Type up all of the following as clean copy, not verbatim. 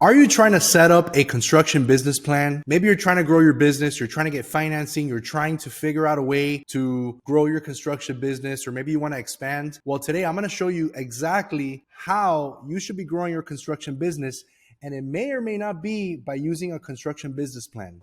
Are you trying to set up a construction business plan? Maybe you're trying to grow your business, you're trying to get financing, you're trying to figure out a way to grow your construction business, or maybe you want to expand. Well, today I'm going to show you exactly how you should be growing your construction business, and it may or may not be by using a construction business plan.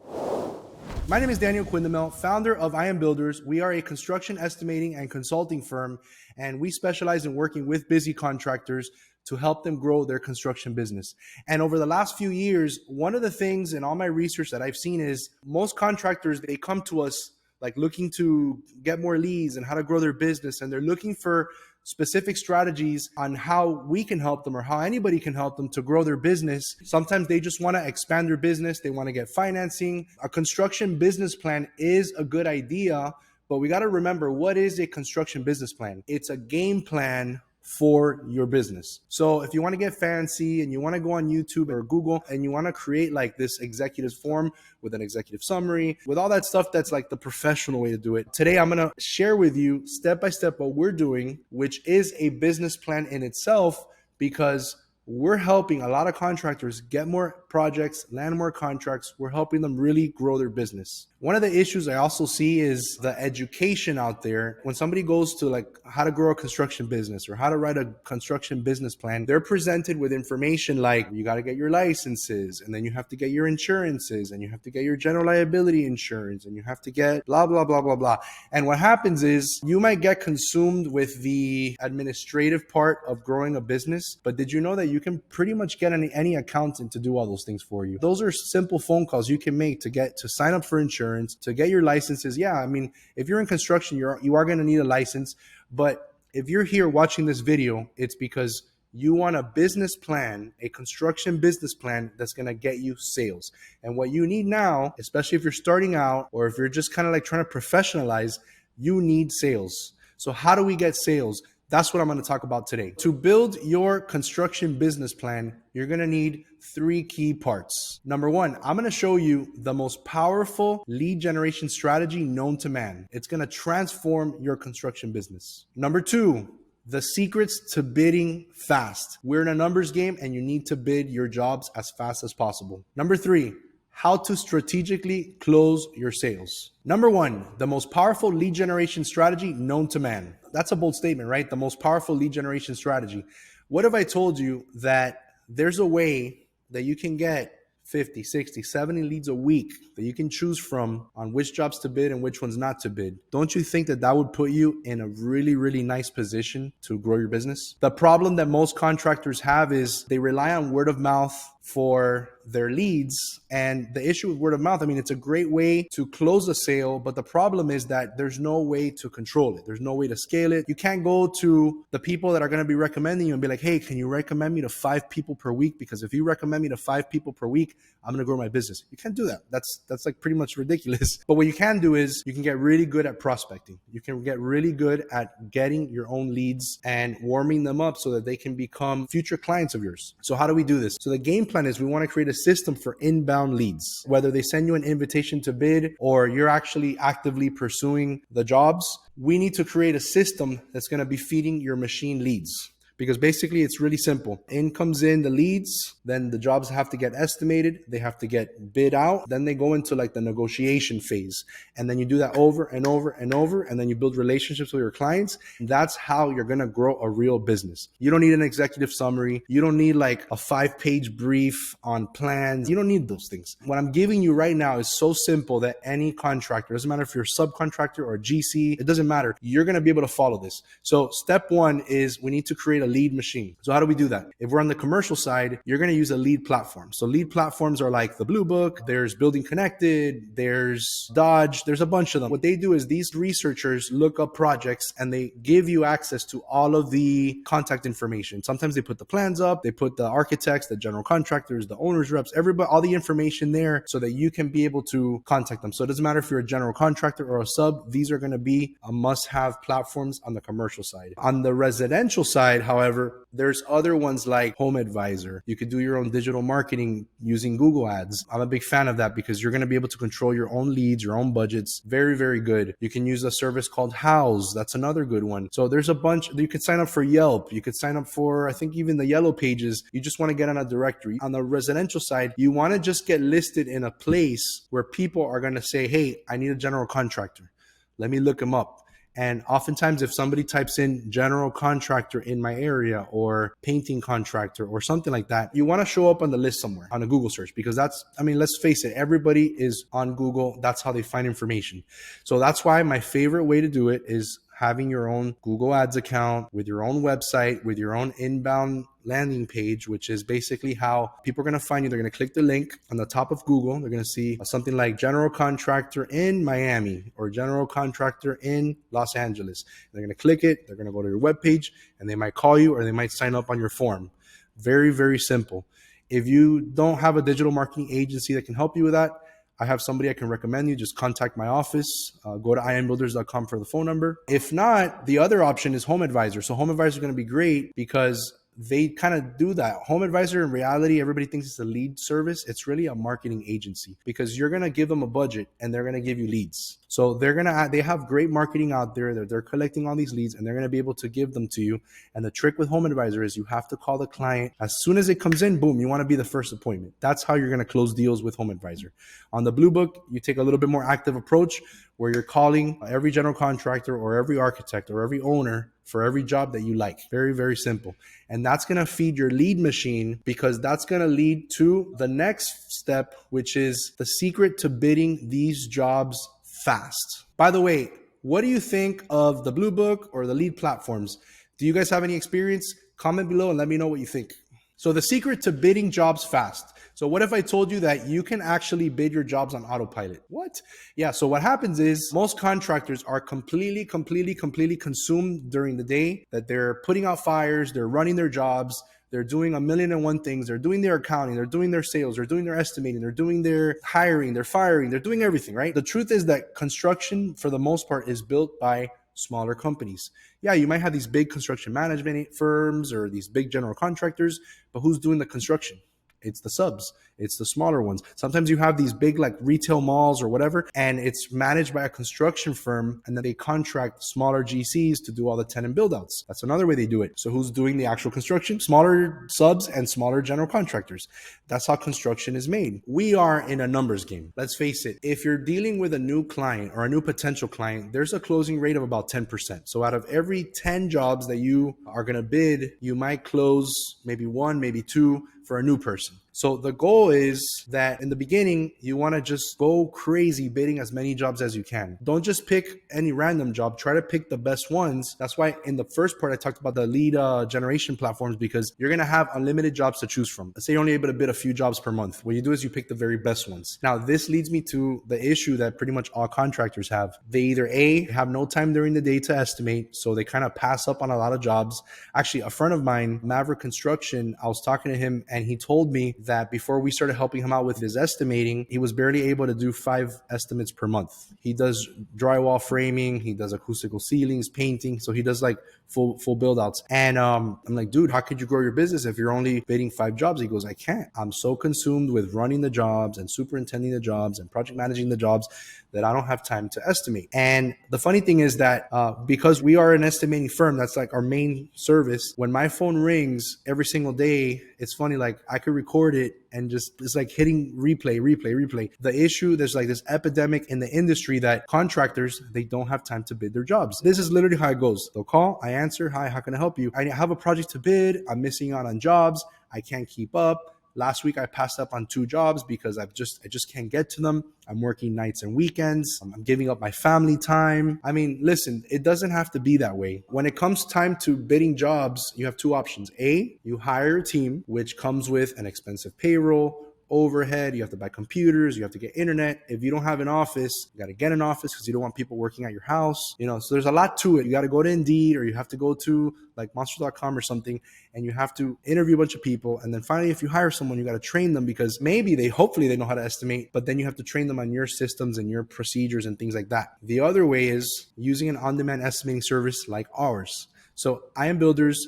My name is Daniel Quindamel, founder of I Am Builders. We are a construction estimating and consulting firm, and we specialize in working with busy contractors to help them grow their construction business. And over the last few years, one of the things in all my research that I've seen is most contractors, they come to us like looking to get more leads and how to grow their business. And they're looking for specific strategies on how we can help them or how anybody can help them to grow their business. Sometimes they just want to expand their business. They want to get financing. A construction business plan is a good idea, but we got to remember, what is a construction business plan? It's a game plan for your business. So if you want to get fancy and you want to go on YouTube or Google and you want to create like this executive form with an executive summary, with all that stuff, that's like the professional way to do it. Today, I'm going to share with you step by step what we're doing, which is a business plan in itself, because we're helping a lot of contractors get more projects, land more contracts. We're helping them really grow their business. One of the issues I also see is the education out there. When somebody goes to like how to grow a construction business or how to write a construction business plan, they're presented with information like you got to get your licenses, and then you have to get your insurances, and you have to get your general liability insurance, and you have to get blah, blah, blah, blah, blah. And what happens is you might get consumed with the administrative part of growing a business, but did you know that you can pretty much get any accountant to do all those things for you? Those are simple phone calls you can make to sign up for insurance, to get your licenses. Yeah, I mean, if you're in construction, you are going to need a license. But if you're here watching this video, it's because you want a business plan, a construction business plan that's going to get you sales. And what you need now, especially if you're starting out or if you're just kind of like trying to professionalize, you need sales. So how do we get sales? That's what I'm going to talk about today. To build your construction business plan, you're going to need 3 key parts. Number 1, I'm going to show you the most powerful lead generation strategy known to man. It's going to transform your construction business. Number 2, the secrets to bidding fast. We're in a numbers game and you need to bid your jobs as fast as possible. Number 3, how to strategically close your sales. Number 1, the most powerful lead generation strategy known to man. That's a bold statement, right? The most powerful lead generation strategy. What if I told you that there's a way that you can get 50, 60, 70 leads a week that you can choose from on which jobs to bid and which ones not to bid? Don't you think that that would put you in a really, really nice position to grow your business? The problem that most contractors have is they rely on word of mouth for their leads. And the issue with word of mouth, I mean, it's a great way to close a sale, but the problem is that there's no way to control it. There's no way to scale it. You can't go to the people that are going to be recommending you and be like, hey, can you recommend me to 5 people per week? Because if you recommend me to 5 people per week, I'm going to grow my business. You can't do that. That's like pretty much ridiculous. But what you can do is you can get really good at prospecting. You can get really good at getting your own leads and warming them up so that they can become future clients of yours. So how do we do this? So the game plan is we want to create a system for inbound leads. Whether they send you an invitation to bid or you're actually actively pursuing the jobs, we need to create a system that's going to be feeding your machine leads. Because basically it's really simple. In comes in the leads, then the jobs have to get estimated, they have to get bid out, then they go into like the negotiation phase. And then you do that over and over and over, and then you build relationships with your clients. And that's how you're gonna grow a real business. You don't need an executive summary. You don't need like a 5-page brief on plans. You don't need those things. What I'm giving you right now is so simple that any contractor, doesn't matter if you're a subcontractor or a GC, it doesn't matter. You're gonna be able to follow this. So step 1 is we need to create a lead machine. So how do we do that? If we're on the commercial side, you're going to use a lead platform. So lead platforms are like the Blue Book, there's Building Connected, there's Dodge, there's a bunch of them. What they do is these researchers look up projects and they give you access to all of the contact information. Sometimes they put the plans up, they put the architects, the general contractors, the owners reps, everybody, all the information there so that you can be able to contact them. So it doesn't matter if you're a general contractor or a sub, these are going to be a must-have platforms on the commercial side. On the residential side, However, there's other ones like Home Advisor. You could do your own digital marketing using Google Ads. I'm a big fan of that because you're going to be able to control your own leads, your own budgets. Very, very good. You can use a service called House. That's another good one. So there's a bunch. You could sign up for Yelp. You could sign up for, I think, even the Yellow Pages. You just want to get on a directory. On the residential side, you want to just get listed in a place where people are going to say, hey, I need a general contractor. Let me look him up. And oftentimes, if somebody types in general contractor in my area or painting contractor or something like that, you want to show up on the list somewhere on a Google search, because let's face it, everybody is on Google. That's how they find information. So that's why my favorite way to do it is having your own Google Ads account with your own website, with your own inbound landing page, which is basically how people are going to find you. They're going to click the link on the top of Google. They're going to see something like general contractor in Miami or general contractor in Los Angeles. They're going to click it. They're going to go to your webpage and they might call you or they might sign up on your form. Very, very simple. If you don't have a digital marketing agency that can help you with that, I have somebody I can recommend you. Just contact my office. Go to imbuilders.com for the phone number. If not, the other option is Home Advisor. So Home Advisor is going to be great because they kind of do that. Home Advisor, in reality, everybody thinks it's a lead service. It's really a marketing agency because you're going to give them a budget and they're going to give you leads. So they have great marketing out there that they're collecting all these leads and they're going to be able to give them to you. And the trick with Home Advisor is you have to call the client as soon as it comes in. Boom, you want to be the first appointment. That's how you're going to close deals with Home Advisor. On the Blue Book, you take a little bit more active approach where you're calling every general contractor or every architect or every owner for every job that you like. Very, very simple. And that's going to feed your lead machine because that's going to lead to the next step, which is the secret to bidding these jobs fast. By the way, what do you think of the Blue Book or the lead platforms? Do you guys have any experience? Comment below and let me know what you think. So the secret to bidding jobs fast. So what if I told you that you can actually bid your jobs on autopilot? What? Yeah, so what happens is most contractors are completely consumed during the day, that they're putting out fires, they're running their jobs, they're doing a million and one things, they're doing their accounting, they're doing their sales, they're doing their estimating, they're doing their hiring, they're firing, they're doing everything, right? The truth is that construction, for the most part, is built by smaller companies. Yeah, you might have these big construction management firms or these big general contractors, but who's doing the construction? It's the subs. It's the smaller ones. Sometimes you have these big like retail malls or whatever, and it's managed by a construction firm, and then they contract smaller GCs to do all the tenant build outs. That's another way they do it. So who's doing the actual construction? Smaller subs and smaller general contractors. That's how construction is made. We are in a numbers game. Let's face it. If you're dealing with a new client or a new potential client, there's a closing rate of about 10%. So out of every 10 jobs that you are going to bid, you might close maybe one, maybe two for a new person. So the goal is that in the beginning, you want to just go crazy bidding as many jobs as you can. Don't just pick any random job. Try to pick the best ones. That's why in the first part, I talked about the lead generation platforms, because you're going to have unlimited jobs to choose from. Let's say you're only able to bid a few jobs per month. What you do is you pick the very best ones. Now, this leads me to the issue that pretty much all contractors have. They either A, have no time during the day to estimate, so they kind of pass up on a lot of jobs. Actually, a friend of mine, Maverick Construction, I was talking to him and he told me that before we started helping him out with his estimating, he was barely able to do 5 estimates per month. He does drywall framing, he does acoustical ceilings, painting, so he does like full build outs. And I'm like, dude, how could you grow your business if you're only bidding 5 jobs? He goes, I can't. I'm so consumed with running the jobs and superintending the jobs and project managing the jobs that I don't have time to estimate. And the funny thing is that because we are an estimating firm, that's like our main service. When my phone rings every single day, it's funny, like I could record it and just, it's like hitting replay. The issue, there's like this epidemic in the industry that contractors, they don't have time to bid their jobs. This is literally how it goes. They'll call, I answer, hi, how can I help you? I have a project to bid. I'm missing out on jobs. I can't keep up. Last week, I passed up on 2 jobs because I just can't get to them. I'm working nights and weekends. I'm giving up my family time. I mean, listen, it doesn't have to be that way. When it comes time to bidding jobs, you have 2 options. A, you hire a team, which comes with an expensive payroll, overhead, you have to buy computers, you have to get internet. If you don't have an office, you got to get an office because you don't want people working at your house. So there's a lot to it. You got to go to Indeed, or you have to go to like monster.com or something, and you have to interview a bunch of people. And then finally, if you hire someone, you got to train them, because hopefully they know how to estimate, but then you have to train them on your systems and your procedures and things like that. The other way is using an on-demand estimating service like ours. So I Am Builders,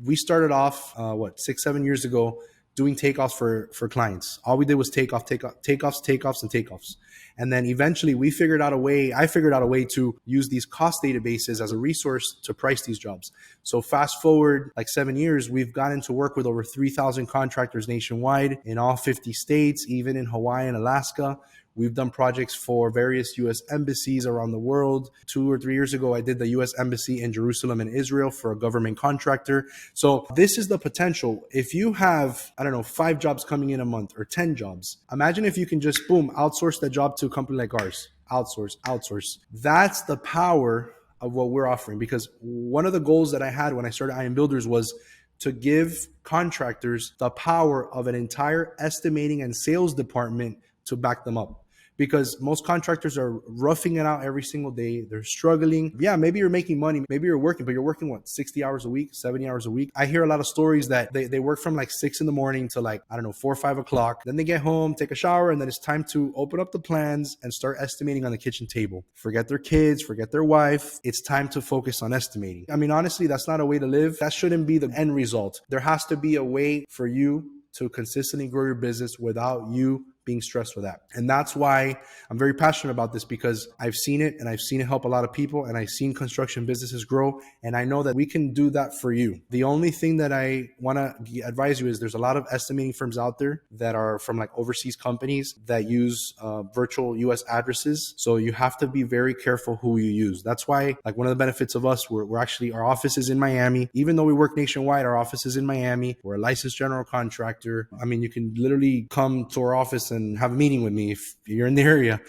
We started off, 6, 7 years ago, doing takeoffs for clients. All we did was takeoffs, and takeoffs. And then eventually I figured out a way to use these cost databases as a resource to price these jobs. So fast forward like 7 years, we've gotten to work with over 3,000 contractors nationwide in all 50 states, even in Hawaii and Alaska. We've done projects for various U.S. embassies around the world. 2 or 3 years ago, I did the U.S. Embassy in Jerusalem and Israel for a government contractor. So this is the potential. If you have, 5 jobs coming in a month or 10 jobs, imagine if you can just, boom, outsource that job to a company like ours. Outsource. That's the power of what we're offering. Because one of the goals that I had when I started I Am Builders was to give contractors the power of an entire estimating and sales department to back them up. Because most contractors are roughing it out every single day. They're struggling. Yeah, maybe you're making money. Maybe you're working, but you're working 60 hours a week, 70 hours a week. I hear a lot of stories that they work from like 6 in the morning to 4 or 5 o'clock. Then they get home, take a shower, and then it's time to open up the plans and start estimating on the kitchen table. Forget their kids, forget their wife. It's time to focus on estimating. I mean, honestly, that's not a way to live. That shouldn't be the end result. There has to be a way for you to consistently grow your business without you being stressed with that. And that's why I'm very passionate about this, because I've seen it and I've seen it help a lot of people, and I've seen construction businesses grow, and I know that we can do that for you. The only thing that I want to advise you is there's a lot of estimating firms out there that are from like overseas companies that use virtual US addresses. So you have to be very careful who you use. That's why like one of the benefits of us, we're actually, our office is in Miami. Even though we work nationwide, our office is in Miami. We're a licensed general contractor. I mean, you can literally come to our office and have a meeting with me if you're in the area.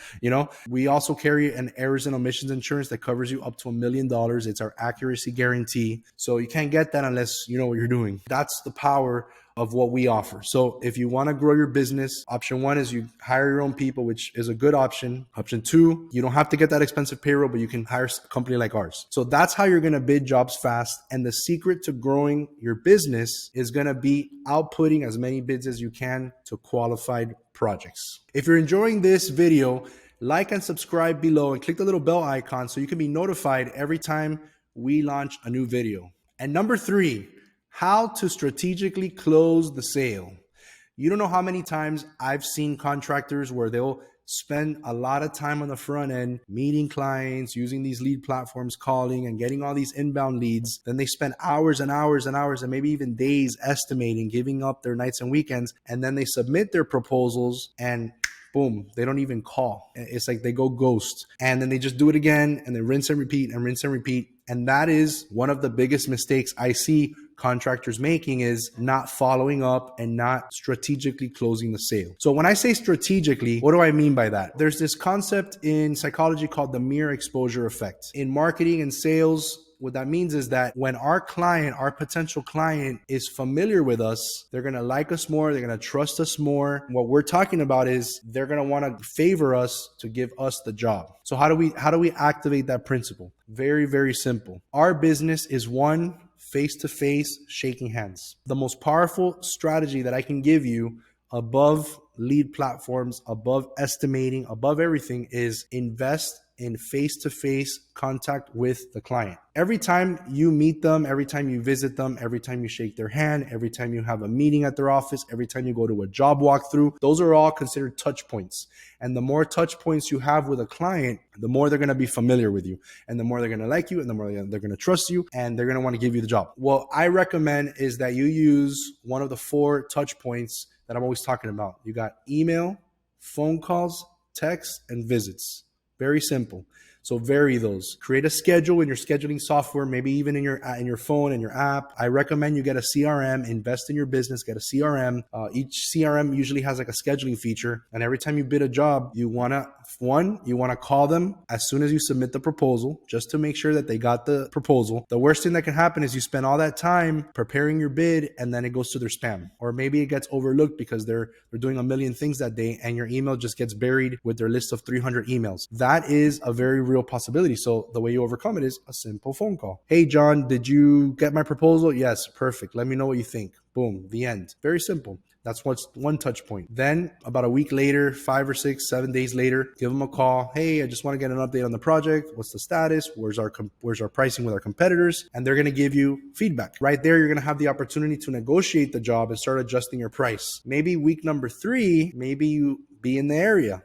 We also carry an errors and omissions insurance that covers you up to $1 million. It's our accuracy guarantee. So you can't get that unless you know what you're doing. That's the power of what we offer. So if you want to grow your business, option 1 is you hire your own people, which is a good option. Option 2, you don't have to get that expensive payroll, but you can hire a company like ours. So that's how you're going to bid jobs fast. And the secret to growing your business is going to be outputting as many bids as you can to qualified projects. If you're enjoying this video, like and subscribe below and click the little bell icon so you can be notified every time we launch a new video. And number 3, how to strategically close the sale. You don't know how many times I've seen contractors where they'll spend a lot of time on the front end meeting clients, using these lead platforms, calling and getting all these inbound leads. Then they spend hours and hours and hours and maybe even days estimating, giving up their nights and weekends. And then they submit their proposals and boom, they don't even call. It's like they go ghost. And then they just do it again and then rinse and repeat and rinse and repeat. And that is one of the biggest mistakes I see contractors making, is not following up and not strategically closing the sale. So when I say strategically, what do I mean by that? There's this concept in psychology called the mere exposure effect. In marketing and sales, what that means is that when our potential client is familiar with us, they're going to like us more. They're going to trust us more. What we're talking about is they're going to want to favor us to give us the job. So how do we activate that principle? Very, very simple. Our business is one face-to-face shaking hands. The most powerful strategy that I can give you above lead platforms, above estimating, above everything is invest in face-to-face contact with the client. Every time you meet them, every time you visit them, every time you shake their hand, every time you have a meeting at their office, every time you go to a job walkthrough, those are all considered touch points. And the more touch points you have with a client, the more they're going to be familiar with you, and the more they're going to like you, and the more they're going to trust you, and they're going to want to give you the job. What I recommend is that you use one of the 4 touch points that I'm always talking about. You got email, phone calls, text, and visits. Very simple. So vary those. Create a schedule in your scheduling software, maybe even in your phone and your app. I recommend you get a CRM, invest in your business, get a CRM. Each CRM usually has like a scheduling feature. And every time you bid a job, you want to call them as soon as you submit the proposal, just to make sure that they got the proposal. The worst thing that can happen is you spend all that time preparing your bid and then it goes to their spam. Or maybe it gets overlooked because they're doing a million things that day and your email just gets buried with their list of 300 emails. That is a very real possibility. So the way you overcome it is a simple phone call. Hey, John, did you get my proposal? Yes, perfect. Let me know what you think. Boom, the end. Very simple. That's what's one touch point. Then about a week later, 5 or 6, 7 days later, give them a call. Hey, I just want to get an update on the project. What's the status? Where's our pricing with our competitors? And they're going to give you feedback. Right there, you're going to have the opportunity to negotiate the job and start adjusting your price. Maybe week number 3, maybe you be in the area.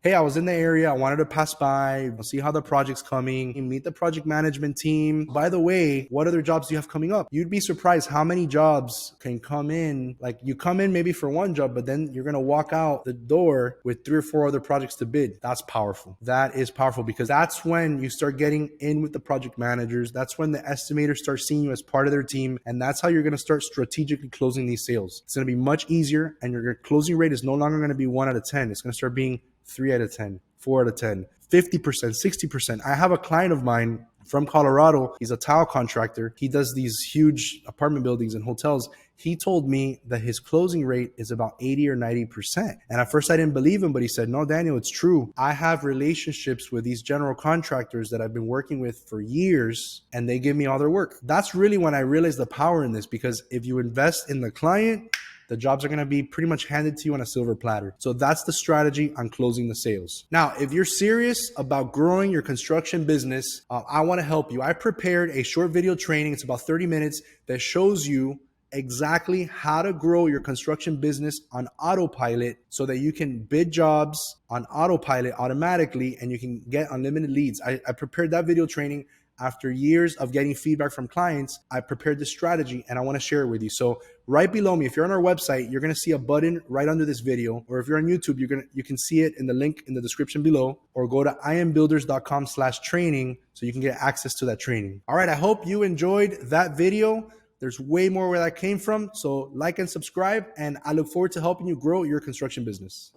Hey, I was in the area. I wanted to pass by, see how the project's coming, meet the project management team. By the way, what other jobs do you have coming up? You'd be surprised how many jobs can come in. Like you come in maybe for one job, but then you're going to walk out the door with 3 or 4 other projects to bid. That's powerful. That is powerful because that's when you start getting in with the project managers. That's when the estimators start seeing you as part of their team. And that's how you're going to start strategically closing these sales. It's going to be much easier and your closing rate is no longer going to be 1 out of 10. It's going to start being 3 out of 10, 4 out of 10, 50%, 60%. I have a client of mine from Colorado. He's a tile contractor. He does these huge apartment buildings and hotels. He told me that his closing rate is about 80 or 90%. And at first I didn't believe him, but he said, no, Daniel, it's true. I have relationships with these general contractors that I've been working with for years and they give me all their work. That's really when I realized the power in this, because if you invest in the client, the jobs are going to be pretty much handed to you on a silver platter. So that's the strategy on closing the sales. Now, if you're serious about growing your construction business, I want to help you. I prepared a short video training. It's about 30 minutes that shows you exactly how to grow your construction business on autopilot so that you can bid jobs on autopilot automatically and you can get unlimited leads. I prepared that video training after years of getting feedback from clients. I prepared this strategy and I want to share it with you. So right below me, if you're on our website, you're going to see a button right under this video, or if you're on YouTube, you can see it in the link in the description below, or go to iambuilders.com/training so you can get access to that training. All right. I hope you enjoyed that video. There's way more where that came from. So like and subscribe, and I look forward to helping you grow your construction business.